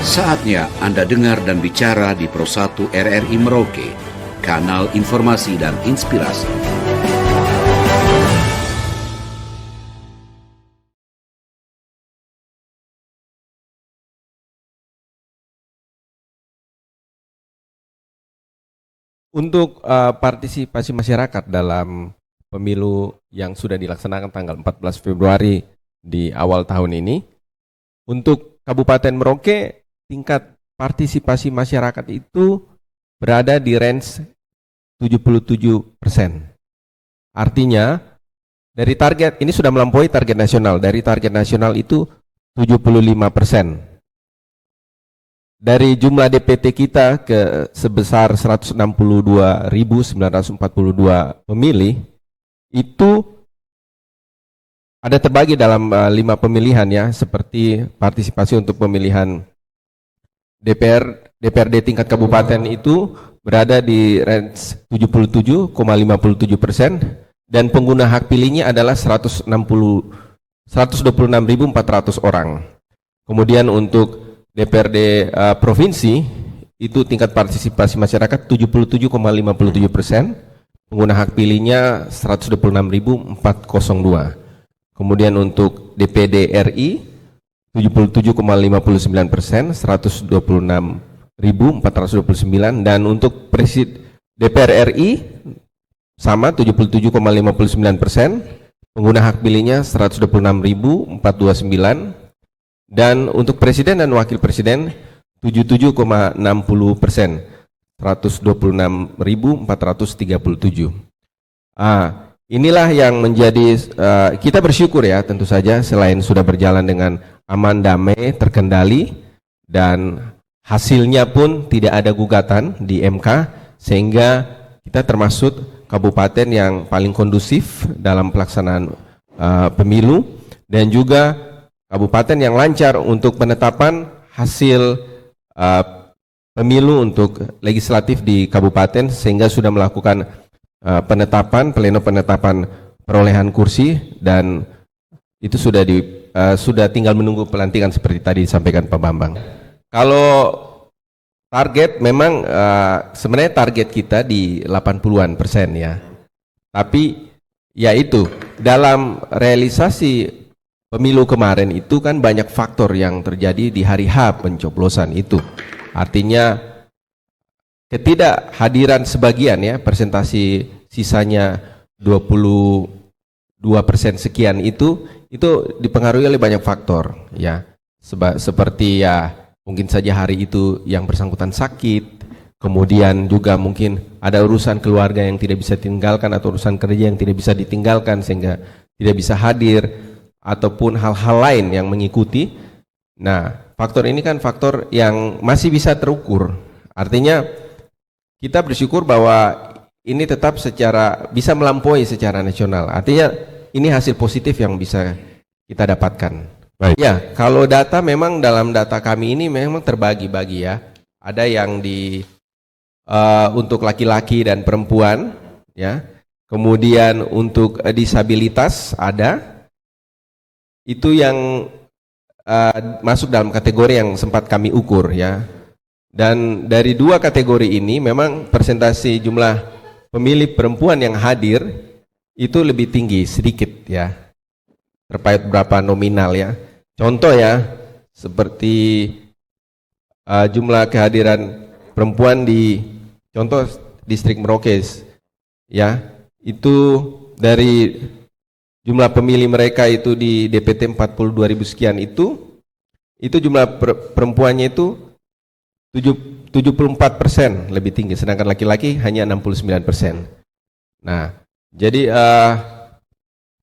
Saatnya Anda dengar dan bicara di Pro 1 RRI Merauke, kanal informasi dan inspirasi. Untuk partisipasi masyarakat dalam pemilu yang sudah dilaksanakan tanggal 14 Februari di awal tahun ini, untuk Kabupaten Merauke tingkat partisipasi masyarakat itu berada di range 77%. Artinya dari target, ini sudah melampaui target nasional, dari target nasional itu 75%. Dari jumlah DPT kita ke sebesar 162.942 pemilih, itu ada terbagi dalam 5 pemilihan ya, seperti partisipasi untuk pemilihan DPRD tingkat kabupaten itu berada di range 77,57%, dan pengguna hak pilihnya adalah 126.400 orang. Kemudian untuk DPRD provinsi itu tingkat partisipasi masyarakat 77,57%, pengguna hak pilihnya 126.402. Kemudian untuk DPD RI 77,59%, 126.429, dan untuk DPR RI sama 77,59%, pengguna hak pilihnya 126.429. Dan untuk presiden dan wakil presiden 77,60%, 126.437. Inilah yang menjadi, kita bersyukur ya, tentu saja selain sudah berjalan dengan aman, damai, terkendali, dan hasilnya pun tidak ada gugatan di MK, sehingga kita termasuk kabupaten yang paling kondusif dalam pelaksanaan pemilu, dan juga kabupaten yang lancar untuk penetapan hasil pemilu untuk legislatif di kabupaten, sehingga sudah melakukan pleno penetapan perolehan kursi, dan itu sudah tinggal menunggu pelantikan seperti tadi disampaikan Pak Bambang. Kalau target memang sebenarnya target kita di 80-an% ya. Tapi ya itu, dalam realisasi pemilu kemarin itu kan banyak faktor yang terjadi di hari H pencoblosan itu. Artinya ketidakhadiran sebagian ya, persentasi sisanya 22% sekian itu dipengaruhi oleh banyak faktor ya. Seperti ya mungkin saja hari itu yang bersangkutan sakit, kemudian juga mungkin ada urusan keluarga yang tidak bisa ditinggalkan atau urusan kerja yang tidak bisa ditinggalkan sehingga tidak bisa hadir, ataupun hal-hal lain yang mengikuti. Nah, faktor ini kan faktor yang masih bisa terukur. Artinya kita bersyukur bahwa ini tetap bisa melampaui secara nasional. Artinya ini hasil positif yang bisa kita dapatkan. Baik. Ya, kalau data memang dalam data kami ini memang terbagi-bagi ya. Ada yang untuk laki-laki dan perempuan ya. Kemudian untuk disabilitas ada. Itu yang masuk dalam kategori yang sempat kami ukur ya. Dan dari 2 kategori ini memang persentase jumlah pemilih perempuan yang hadir itu lebih tinggi sedikit ya, terkait berapa nominal ya. Contoh ya, seperti jumlah kehadiran perempuan di contoh distrik Merauke ya, itu dari jumlah pemilih mereka itu di DPT 42.000 sekian itu jumlah perempuannya itu 74% lebih tinggi, sedangkan laki-laki hanya 69%. Nah, jadi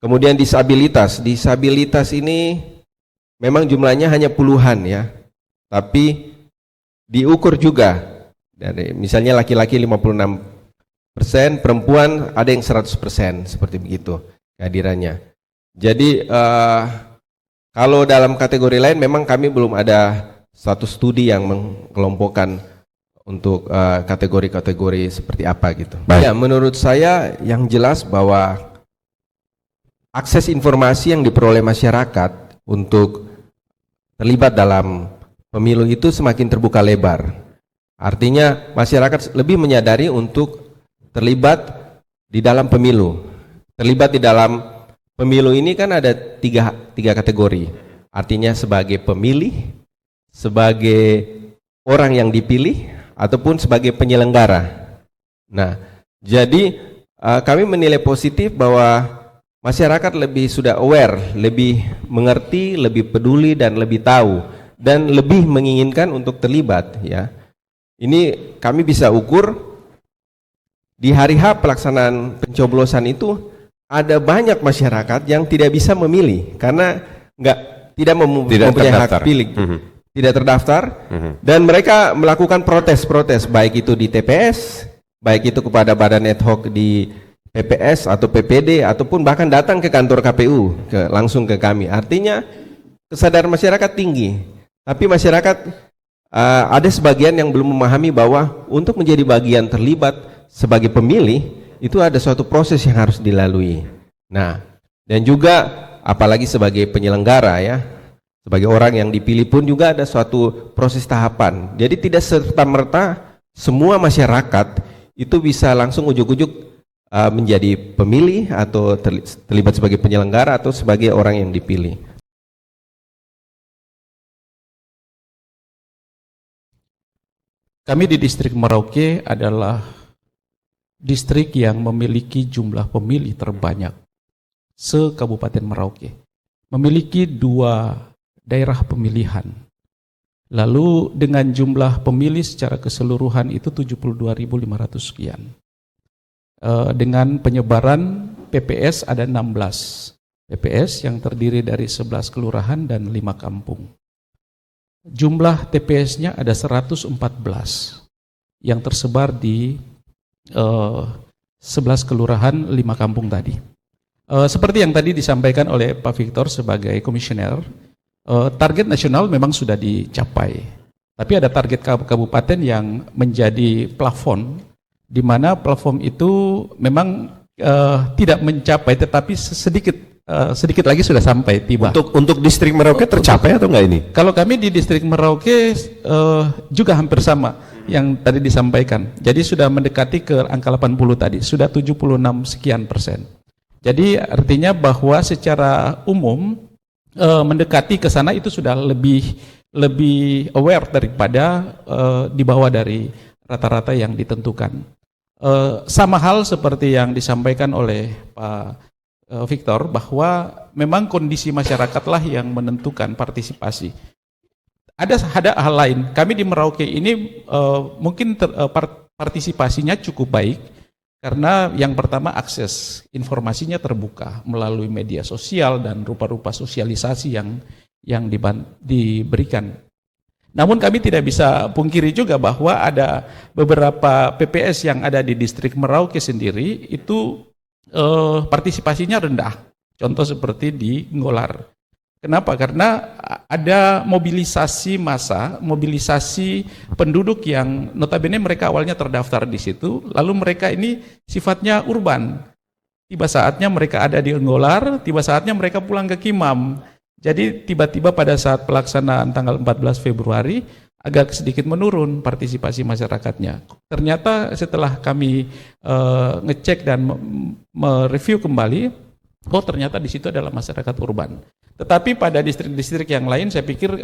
kemudian disabilitas ini memang jumlahnya hanya puluhan ya, tapi diukur juga dari misalnya laki-laki 56%, perempuan ada yang 100%, seperti begitu kehadirannya. Jadi kalau dalam kategori lain memang kami belum ada satu studi yang mengelompokkan untuk kategori-kategori seperti apa gitu. Baik. Ya, menurut saya yang jelas bahwa akses informasi yang diperoleh masyarakat untuk terlibat dalam pemilu itu semakin terbuka lebar. Artinya masyarakat lebih menyadari untuk terlibat di dalam pemilu. Terlibat di dalam pemilu ini kan ada tiga kategori. Artinya sebagai pemilih, sebagai orang yang dipilih, ataupun sebagai penyelenggara. Nah, jadi kami menilai positif bahwa masyarakat lebih sudah aware, lebih mengerti, lebih peduli dan lebih tahu dan lebih menginginkan untuk terlibat, ya. Ini kami bisa ukur di hari H pelaksanaan pencoblosan itu ada banyak masyarakat yang tidak bisa memilih karena tidak mempunyai hak pilih, tidak terdaftar, dan mereka melakukan protes-protes baik itu di TPS, baik itu kepada badan ad hoc di PPS atau PPD, ataupun bahkan datang ke kantor KPU langsung ke kami. Artinya kesadaran masyarakat tinggi, tapi masyarakat ada sebagian yang belum memahami bahwa untuk menjadi bagian terlibat sebagai pemilih itu ada suatu proses yang harus dilalui. Nah, dan juga apalagi sebagai penyelenggara, ya, sebagai orang yang dipilih pun juga ada suatu proses tahapan. Jadi tidak serta-merta semua masyarakat itu bisa langsung ujuk-ujuk menjadi pemilih atau terlibat sebagai penyelenggara atau sebagai orang yang dipilih. Kami di distrik Merauke adalah distrik yang memiliki jumlah pemilih terbanyak se-Kabupaten Merauke. Memiliki 2 daerah pemilihan. Lalu dengan jumlah pemilih secara keseluruhan itu 72.500 sekian. Dengan penyebaran PPS ada 16 PPS yang terdiri dari 11 kelurahan dan 5 kampung. Jumlah TPS-nya ada 114 yang tersebar di 11 kelurahan, 5 kampung tadi. Seperti yang tadi disampaikan oleh Pak Victor sebagai komisioner, target nasional memang sudah dicapai. Tapi ada target kabupaten yang menjadi plafon, di mana plafon itu memang tidak mencapai, tetapi sedikit lagi sudah sampai tiba. Untuk distrik Merauke tercapai atau enggak ini? Kalau kami di distrik Merauke juga hampir sama yang tadi disampaikan. Jadi sudah mendekati ke angka 80 tadi, sudah 76 sekian persen. Jadi artinya bahwa secara umum mendekati ke sana itu sudah lebih aware daripada di bawah dari rata-rata yang ditentukan. Sama hal seperti yang disampaikan oleh Pak Victor, bahwa memang kondisi masyarakatlah yang menentukan partisipasi. Ada hal lain. Kami di Merauke ini mungkin partisipasinya cukup baik karena yang pertama akses informasinya terbuka melalui media sosial dan rupa-rupa sosialisasi yang diberikan. Namun kami tidak bisa pungkiri juga bahwa ada beberapa PPS yang ada di distrik Merauke sendiri itu partisipasinya rendah. Contoh seperti di Nggolar. Kenapa? Karena ada mobilisasi massa, mobilisasi penduduk yang notabene mereka awalnya terdaftar di situ, lalu mereka ini sifatnya urban. Tiba saatnya mereka ada di Nggolar, tiba saatnya mereka pulang ke Kimam. Jadi tiba-tiba pada saat pelaksanaan tanggal 14 Februari agak sedikit menurun partisipasi masyarakatnya. Ternyata setelah kami ngecek dan mereview kembali, oh ternyata di situ adalah masyarakat urban. Tetapi pada distrik-distrik yang lain saya pikir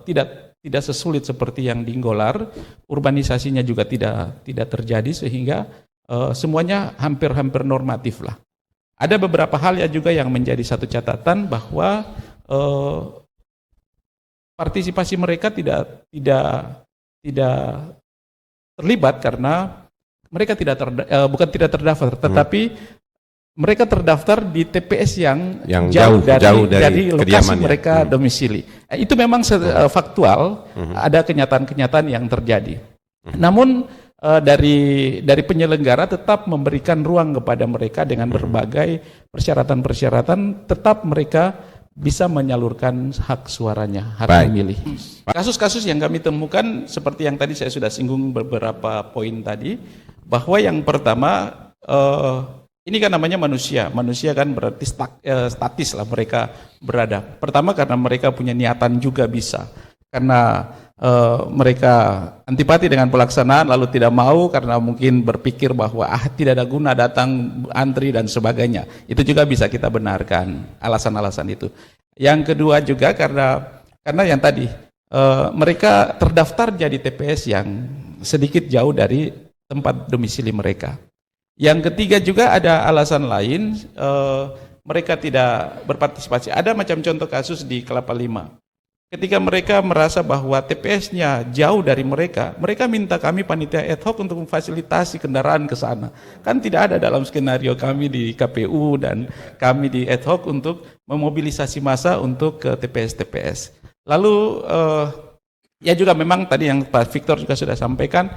tidak sesulit seperti yang di Nggolar, urbanisasinya juga tidak terjadi sehingga semuanya hampir-hampir normatif lah. Ada beberapa hal ya juga yang menjadi satu catatan bahwa partisipasi mereka tidak terlibat karena mereka bukan tidak terdaftar, tetapi mereka terdaftar di TPS yang jauh dari lokasi mereka domisili. Itu memang faktual, ada kenyataan-kenyataan yang terjadi. Namun dari penyelenggara tetap memberikan ruang kepada mereka dengan berbagai persyaratan-persyaratan, tetap mereka bisa menyalurkan hak suaranya, hak memilih. Kasus-kasus yang kami temukan seperti yang tadi saya sudah singgung beberapa poin tadi, bahwa yang pertama ini kan namanya manusia kan berarti statis lah mereka berada. Pertama karena mereka punya niatan juga bisa, karena mereka antipati dengan pelaksanaan lalu tidak mau karena mungkin berpikir bahwa tidak ada guna datang antri dan sebagainya. Itu juga bisa kita benarkan alasan-alasan itu. Yang kedua juga karena yang tadi mereka terdaftar jadi TPS yang sedikit jauh dari tempat domisili mereka. Yang ketiga juga ada alasan lain, mereka tidak berpartisipasi. Ada macam contoh kasus di Kelapa Lima. Ketika mereka merasa bahwa TPS-nya jauh dari mereka, mereka minta kami panitia ad hoc untuk memfasilitasi kendaraan ke sana. Kan tidak ada dalam skenario kami di KPU dan kami di ad hoc untuk memobilisasi massa untuk ke TPS-TPS. Lalu ya juga memang tadi yang Pak Victor juga sudah sampaikan,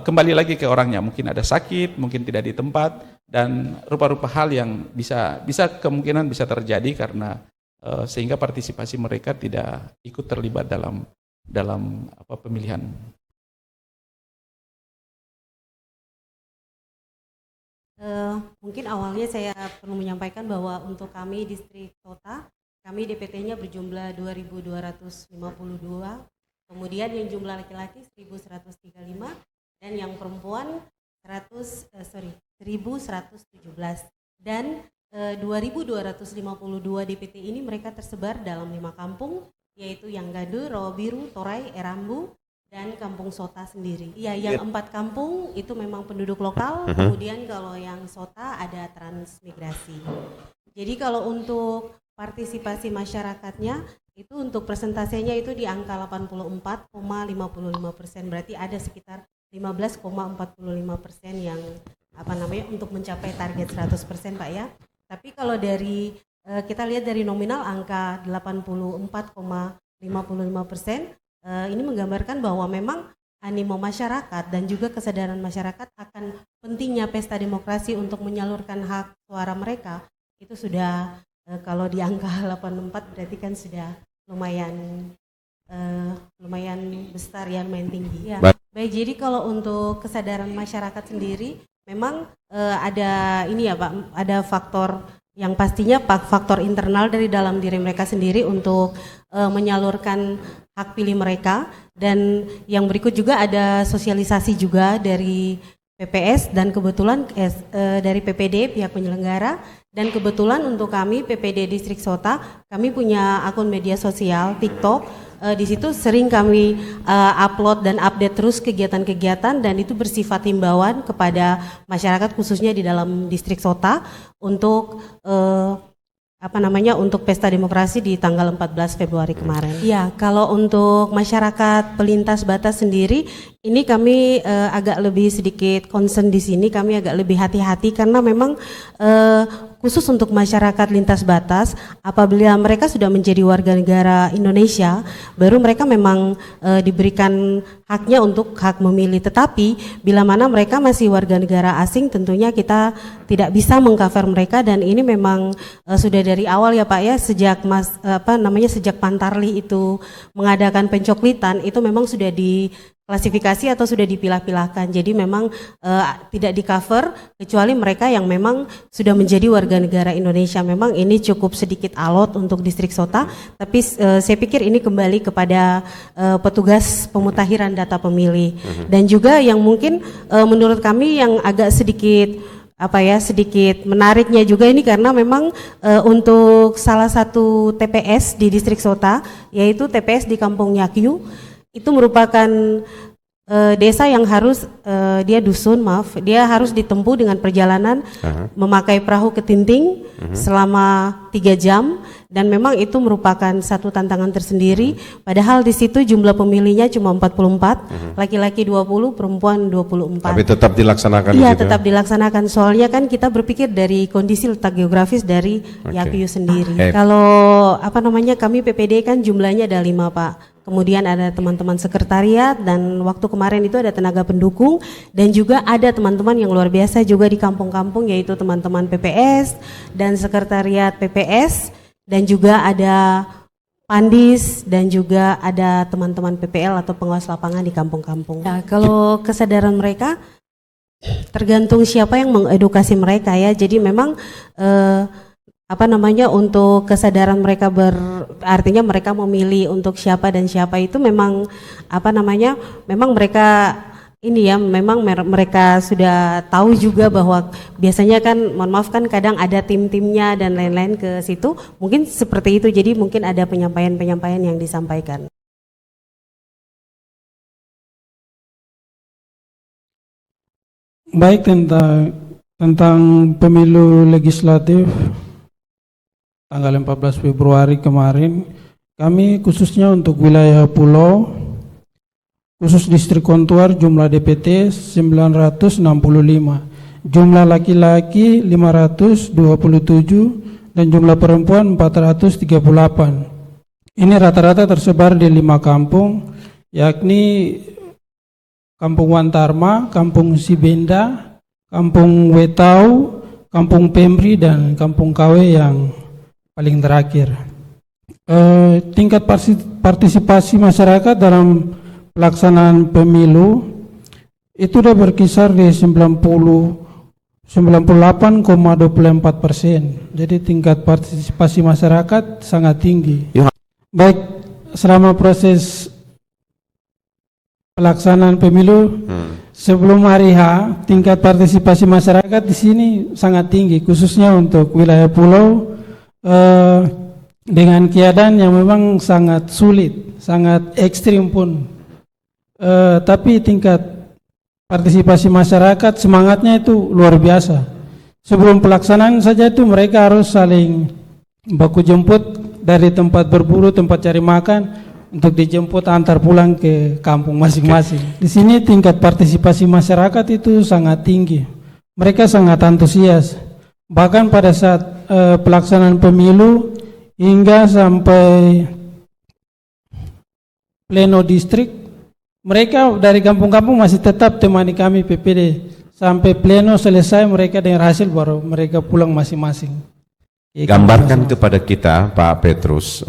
kembali lagi ke orangnya, mungkin ada sakit, mungkin tidak di tempat, dan rupa-rupa hal yang bisa kemungkinan bisa terjadi karena sehingga partisipasi mereka tidak ikut terlibat dalam pemilihan. Mungkin awalnya saya perlu menyampaikan bahwa untuk kami distrik Sota, kami DPT-nya berjumlah 2.252, kemudian yang jumlah laki-laki 1.135 dan yang perempuan 1.117 dan 2.252 DPT ini mereka tersebar dalam 5 kampung, yaitu Yanggadu, Rawabiru, Torai, Erambu, dan Kampung Sota sendiri. Ya, yang 4 kampung itu memang penduduk lokal, kemudian kalau yang Sota ada transmigrasi. Jadi kalau untuk partisipasi masyarakatnya, itu untuk persentasenya itu di angka 84,55%, berarti ada sekitar 15,45% yang untuk mencapai target 100% Pak ya. Tapi kalau dari kita lihat dari nominal angka 84,55%, ini menggambarkan bahwa memang animo masyarakat dan juga kesadaran masyarakat akan pentingnya pesta demokrasi untuk menyalurkan hak suara mereka itu sudah kalau di angka 84 berarti kan sudah lumayan besar ya, lumayan tinggi ya. Baik, jadi kalau untuk kesadaran masyarakat sendiri memang ada ini ya Pak, ada faktor yang pastinya faktor internal dari dalam diri mereka sendiri untuk menyalurkan hak pilih mereka, dan yang berikut juga ada sosialisasi juga dari PPS dan kebetulan dari PPD pihak penyelenggara, dan kebetulan untuk kami PPD Distrik Sota kami punya akun media sosial TikTok. Di situ sering kami upload dan update terus kegiatan-kegiatan, dan itu bersifat himbauan kepada masyarakat khususnya di dalam Distrik Sota untuk untuk pesta demokrasi di tanggal 14 Februari kemarin. Ya, kalau untuk masyarakat pelintas batas sendiri, ini kami agak lebih sedikit concern di sini, kami agak lebih hati-hati karena memang khusus untuk masyarakat lintas batas, apabila mereka sudah menjadi warga negara Indonesia, baru mereka memang diberikan haknya untuk hak memilih. Tetapi bila mana mereka masih warga negara asing, tentunya kita tidak bisa mengcover mereka, dan ini memang sudah dari awal ya Pak ya, sejak sejak Pantarlih itu mengadakan pencoklitan, itu memang sudah diklasifikasi atau sudah dipilah-pilahkan. Jadi memang tidak di cover kecuali mereka yang memang sudah menjadi warga negara Indonesia. Memang ini cukup sedikit alot untuk Distrik Sota, tapi saya pikir ini kembali kepada petugas pemutahiran data pemilih. Dan juga yang mungkin menurut kami yang agak sedikit menariknya juga ini karena memang untuk salah satu TPS di Distrik Sota, yaitu TPS di Kampung Yakyu, itu merupakan desa yang harus dia harus ditempuh dengan perjalanan memakai perahu ke Tinting selama 3 jam, dan memang itu merupakan satu tantangan tersendiri. Padahal di situ jumlah pemilihnya cuma 44, laki-laki 20, perempuan 24. Tapi tetap dilaksanakan. Iya, tetap dilaksanakan. Soalnya kan kita berpikir dari kondisi letak geografis dari Yakyu sendiri. Kalau kami PPD kan jumlahnya ada 5 Pak. Kemudian ada teman-teman sekretariat, dan waktu kemarin itu ada tenaga pendukung, dan juga ada teman-teman yang luar biasa juga di kampung-kampung, yaitu teman-teman PPS dan sekretariat PPS, dan juga ada Pandis, dan juga ada teman-teman PPL atau pengawas lapangan di kampung-kampung. Nah, kalau kesadaran mereka tergantung siapa yang mengedukasi mereka ya. Jadi memang untuk kesadaran mereka artinya mereka memilih untuk siapa dan siapa itu memang memang mereka memang mereka sudah tahu juga bahwa biasanya kan mohon maaf kan kadang ada tim-timnya dan lain-lain ke situ, mungkin seperti itu, jadi mungkin ada penyampaian yang disampaikan. Baik, tentang pemilu legislatif tanggal 14 Februari kemarin, kami khususnya untuk wilayah Pulau, khusus distrik Kontuar, jumlah DPT 965, jumlah laki-laki 527 dan jumlah perempuan 438. Ini rata-rata tersebar di 5 kampung, yakni Kampung Wantarma, Kampung Sibenda, Kampung Wetau, Kampung Pemri, dan Kampung Kawe yang paling terakhir. Tingkat partisipasi masyarakat dalam pelaksanaan pemilu itu sudah berkisar di 98,24%. Jadi tingkat partisipasi masyarakat sangat tinggi. Baik, selama proses pelaksanaan pemilu sebelum hari H, tingkat partisipasi masyarakat di sini sangat tinggi, khususnya untuk wilayah Pulau dengan keadaan yang memang sangat sulit, sangat ekstrim pun. Tapi tingkat partisipasi masyarakat semangatnya itu luar biasa. Sebelum pelaksanaan saja itu mereka harus saling baku jemput dari tempat berburu, tempat cari makan, untuk dijemput antar pulang ke kampung masing-masing. Di sini tingkat partisipasi masyarakat itu sangat tinggi. Mereka sangat antusias. Bahkan pada saat pelaksanaan pemilu hingga sampai pleno distrik, mereka dari kampung-kampung masih tetap temani kami PPD sampai pleno selesai, mereka dengan hasil baru mereka pulang masing-masing. Gambarkan kepada kita, Pak Petrus,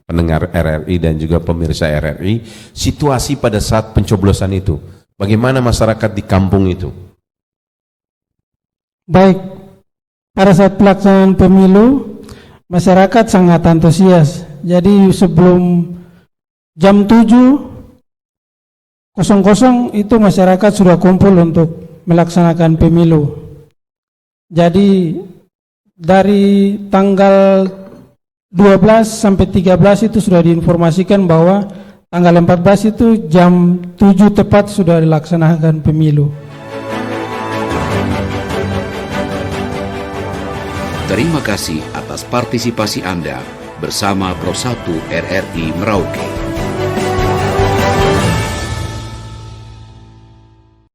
pendengar RRI dan juga pemirsa RRI, situasi pada saat pencoblosan itu. Bagaimana masyarakat di kampung itu? Baik, pada saat pelaksanaan pemilu, masyarakat sangat antusias. Jadi sebelum jam 7.00 itu masyarakat sudah kumpul untuk melaksanakan pemilu. Jadi dari tanggal 12 sampai 13 itu sudah diinformasikan bahwa tanggal 14 itu jam 7 tepat sudah dilaksanakan pemilu. Terima kasih atas partisipasi Anda bersama Pro 1 RRI Merauke.